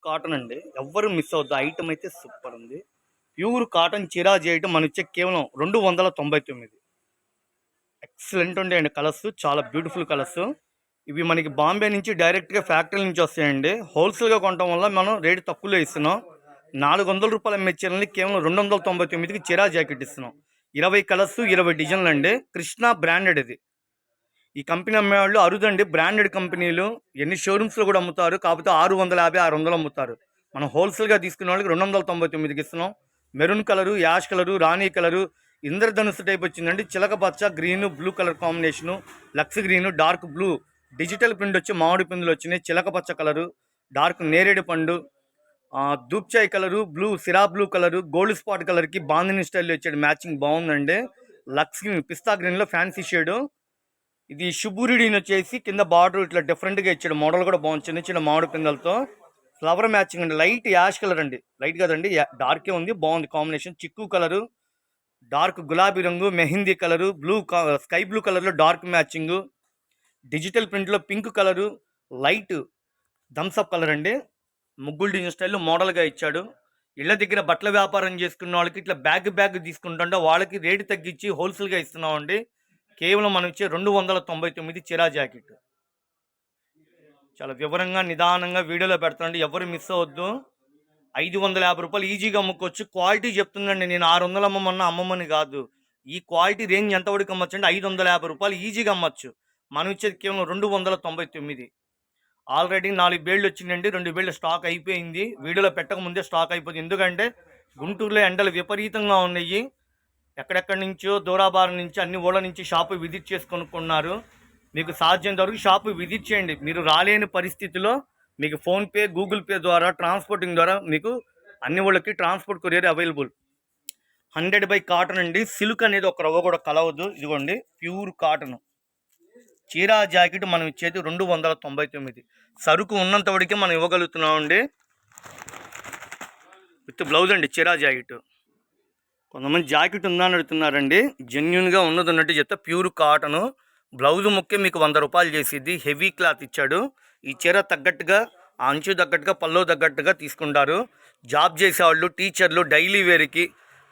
Cotton అండి. ఎవ్వరు miss అవ్వద్దు. ఐటమ్ అయితే సూపర్ ఉంది. ప్యూర్ కాటన్ చీరా చేయటం మన ఇచ్చే కేవలం 299. ఎక్సలెంట్ ఉంటాయండి కలర్స్. చాలా బ్యూటిఫుల్ కలర్స్. ఇవి మనకి బాంబే నుంచి డైరెక్ట్గా ఫ్యాక్టరీ నుంచి వస్తాయండి. హోల్సేల్గా కొనడం వల్ల మనం రేటు తక్కువలో ఇస్తున్నాం. ₹400 అమ్మే చీరల్ని కేవలం 299కి చీరా జాకెట్ ఇస్తున్నాం. 20 కలర్స్ 20 డిజైన్లు అండి. కృష్ణ బ్రాండెడ్ ఇది. ఈ కంపెనీ అమ్మేవాళ్ళు అరుదండి. బ్రాండెడ్ కంపెనీలు ఎన్ని షోరూమ్స్లో కూడా అమ్ముతారు. కాకపోతే 650, 600 అమ్ముతారు. మనం హోల్సేల్గా తీసుకునే వాళ్ళకి 299కి ఇస్తున్నాం. మెరూన్ కలరు, యాష్ కలరు, రాణి కలరు, ఇంద్రధనుసు టైప్ వచ్చిందండి. చిలక పచ్చ, గ్రీను, బ్లూ కలర్ కాంబినేషను, లక్స్ green, dark blue, digital print వచ్చి మామిడి పిందులు వచ్చినాయి. చిలక పచ్చ కలరు, డార్క్ నేరేడు పండు, దూప్చాయ్ కలరు, బ్లూ సిరా బ్లూ కలరు, గోల్డ్ స్పాట్ కలర్కి బాందిని స్టైల్లో వచ్చాడు. మ్యాచింగ్ బాగుందండి. లక్స్ గ్రీన్, పిస్తా గ్రీన్లో ఫ్యాన్సీ షేడు. ఇది షుబూరిడీని వచ్చేసి కింద బార్డర్ ఇట్లా డిఫరెంట్గా ఇచ్చాడు. మోడల్ కూడా బాగుంది. చిన్న చిన్న మామిడి పిందలతో ఫ్లవర్ మ్యాచింగ్ అండి. లైట్ యాష్ కలర్ అండి. లైట్ కదండి, డార్కే ఉంది. బాగుంది కాంబినేషన్. చిక్కు కలరు, డార్క్ గులాబీ రంగు, mehndi colour, blue sky blue కలర్లో డార్క్ మ్యాచింగ్, డిజిటల్ ప్రింట్లో pink colour, light Thums Up colour అండి. ముగ్గులు డిజైన్ స్టైల్లో మోడల్గా ఇచ్చాడు. ఇళ్ళ దగ్గర బట్టల వ్యాపారం చేసుకున్న వాళ్ళకి ఇట్లా బ్యాగ్ తీసుకుంటుంటే వాళ్ళకి రేటు తగ్గించి హోల్సేల్గా ఇస్తున్నామండి. కేవలం మనం ఇచ్చే 299 చీరా జాకెట్. చాలా వివరంగా నిదానంగా వీడియోలో పెడతానండి. ఎవరు మిస్ అవ్వద్దు. ₹550 ఈజీగా అమ్ముకోవచ్చు. క్వాలిటీ చెప్తుందండి. నేను 600 అమ్మమని కాదు. ఈ క్వాలిటీ రేంజ్ ఎంతవరకు అమ్మచ్చు అంటే ₹550 ఈజీగా అమ్మచ్చు. మనం ఇచ్చేది కేవలం 299. ఆల్రెడీ 4 బేళ్ళు వచ్చిందండి. 2 బేళ్ళు స్టాక్ అయిపోయింది. వీడియోలో పెట్టక ముందే స్టాక్ అయిపోయింది. ఎందుకంటే గుంటూరులో ఎండలు విపరీతంగా ఉన్నాయి. ఎక్కడెక్కడి నుంచో దూరాభారం నుంచి అన్ని ఊళ్ళ నుంచి షాపు విజిట్ చేసి కొనుక్కున్నారు. మీకు సాధ్యమైనంత వరకు షాపు విజిట్ చేయండి. మీరు రాలేని పరిస్థితిలో మీకు ఫోన్పే, గూగుల్ పే ద్వారా ట్రాన్స్పోర్టింగ్ ద్వారా మీకు అన్ని ఊళ్ళకి ట్రాన్స్పోర్ట్ కొరియర్ అవైలబుల్. 100 కాటన్ అండి. సిల్క్ అనేది ఒక రవ్వ కూడా కలవదు. ఇదిగోండి ప్యూర్ కాటన్ చీరా జాకెట్ మనం ఇచ్చేది 299. సరుకు ఉన్నంత వరకే మనం ఇవ్వగలుగుతున్నామండి. విత్ బ్లౌజ్ అండి చీరా జాకెట్. కొంతమంది జాకెట్ ఉందా అని అడుగుతున్నారండి. జెన్యున్గా ఉన్నది ఉన్నట్టు చెప్తే ప్యూర్ కాటను. బ్లౌజ్ ముఖ్యం మీకు ₹100 చేసిద్ది. హెవీ క్లాత్ ఇచ్చాడు. ఈ చీర తగ్గట్టుగా ఆ అంచు తగ్గట్టుగా పల్లో తగ్గట్టుగా తీసుకుంటారు. జాబ్ చేసేవాళ్ళు, టీచర్లు, డైలీ వేర్కి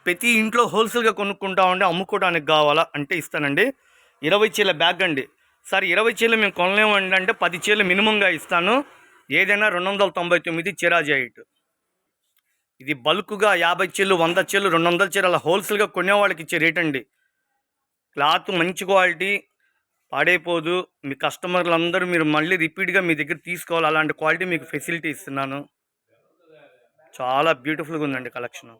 ప్రతి ఇంట్లో హోల్సేల్గా కొనుక్కుంటా ఉండి అమ్ముకోవడానికి కావాలా అంటే ఇస్తానండి. 20 చీరల బ్యాగ్ అండి. సార్ 20 చీరలు మేము కొనలేమండి అంటే 10 చీరలు మినిమంగా ఇస్తాను. ఏదైనా 299 చీరా జాకెట్. ఇది బల్క్గా 50 చీరలు, 100 చీరలు, 200 చీరలు హోల్సేల్గా కొనేవాళ్ళకి ఇచ్చే రేట్ అండి. క్లాత్ మంచి క్వాలిటీ, పాడైపోదు. మీ కస్టమర్లు మీరు మళ్ళీ రిపీట్గా మీ దగ్గర తీసుకోవాలి. అలాంటి క్వాలిటీ మీకు ఫెసిలిటీ ఇస్తున్నాను. చాలా బ్యూటిఫుల్గా ఉందండి కలెక్షన్.